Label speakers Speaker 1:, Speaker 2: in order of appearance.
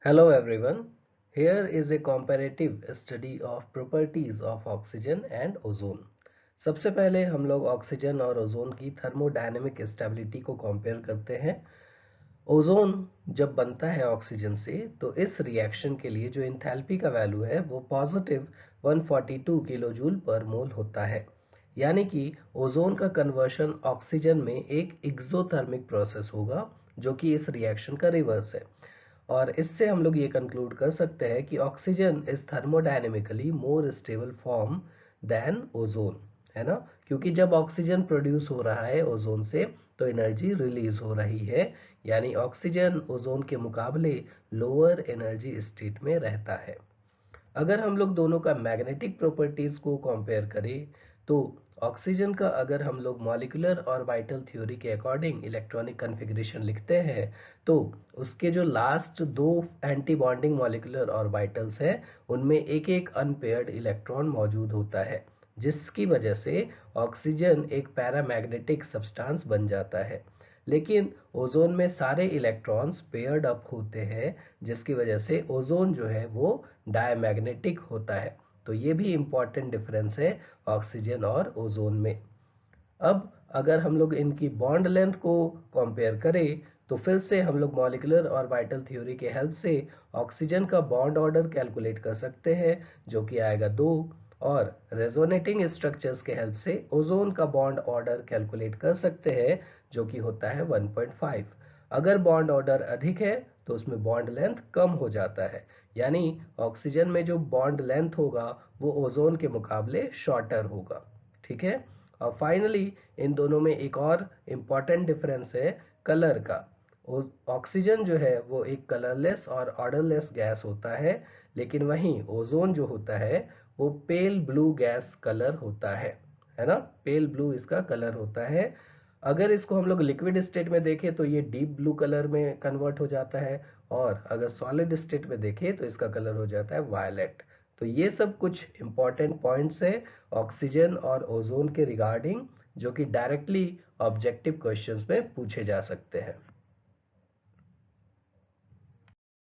Speaker 1: Hello everyone. Here is a comparative study of properties of oxygen and ozone. सबसे पहले हम लोग oxygen और ओजोन की थर्मोडायनेमिक स्टेबिलिटी को कंपेयर करते हैं। ओजोन जब बनता है ऑक्सीजन से तो इस रिएक्शन के लिए जो इंथैल्पी का वैल्यू है वो पॉजिटिव 142 किलो जूल पर मोल होता है। यानी कि ओजोन का कन्वर्शन ऑक्सीजन में एक एक्सोथर्मिक प्रोसेस होगा जो कि इस रिएक्शन का रिवर्स है। और इससे हम लोग ये कंक्लूड कर सकते हैं कि oxygen is thermodynamically more stable form than ozone, है ना। क्योंकि जब ऑक्सीजन प्रोड्यूस हो रहा है ओजोन से तो एनर्जी रिलीज हो रही है, यानी ऑक्सीजन ओजोन के मुकाबले लोअर एनर्जी स्टेट में रहता है। अगर हम लोग दोनों का मैग्नेटिक प्रॉपर्टीज को कंपेयर करें तो ऑक्सीजन का अगर हम लोग मॉलिक्यूलर ऑर्बिटल थ्योरी के अकॉर्डिंग इलेक्ट्रॉनिक कॉन्फ़िगरेशन लिखते हैं तो उसके जो लास्ट दो एंटी बॉन्डिंग मॉलिक्यूलर ऑर्बिटल्स हैं उनमें एक एक अनपेयर्ड इलेक्ट्रॉन मौजूद होता है, जिसकी वजह से ऑक्सीजन एक पैरामैग्नेटिक सब्सटेंस बन जाता है। लेकिन ओजोन में सारे इलेक्ट्रॉन्स पेयर्ड अप होते हैं, जिसकी वजह से ओजोन जो है वो डायमैग्नेटिक होता है। तो ये भी इम्पॉर्टेंट डिफरेंस है ऑक्सीजन और ओजोन में। अब अगर हम लोग इनकी बॉन्ड लेंथ को कंपेयर करें तो फिर से हम लोग मॉलिक्यूलर ऑर्बिटल थ्योरी के हेल्प से ऑक्सीजन का बॉन्ड ऑर्डर कैलकुलेट कर सकते हैं जो कि आएगा 2, और रेजोनेटिंग स्ट्रक्चर्स के हेल्प से ओजोन का बॉन्ड ऑर्डर कैलकुलेट कर सकते हैं जो कि होता है 1.5। अगर बॉन्ड ऑर्डर अधिक है तो उसमें बॉन्ड लेंथ कम हो जाता है, यानी ऑक्सीजन में जो बॉन्ड लेंथ होगा वो ओजोन के मुकाबले शॉर्टर होगा। ठीक है। और फाइनली इन दोनों में एक और इम्पॉर्टेंट डिफरेंस है कलर का। ऑक्सीजन जो है वो एक कलरलेस और ऑर्डरलेस गैस होता है, लेकिन वहीं ओजोन जो होता है वो पेल ब्लू गैस कलर होता है ना। पेल ब्लू इसका कलर होता है। अगर इसको हम लोग लिक्विड स्टेट में देखें तो ये डीप ब्लू कलर में कन्वर्ट हो जाता है, और अगर सॉलिड स्टेट में देखें तो इसका कलर हो जाता है वायलेट। तो ये सब कुछ इंपॉर्टेंट पॉइंट्स है ऑक्सीजन और ओजोन के रिगार्डिंग, जो कि डायरेक्टली ऑब्जेक्टिव क्वेश्चंस में पूछे जा सकते हैं।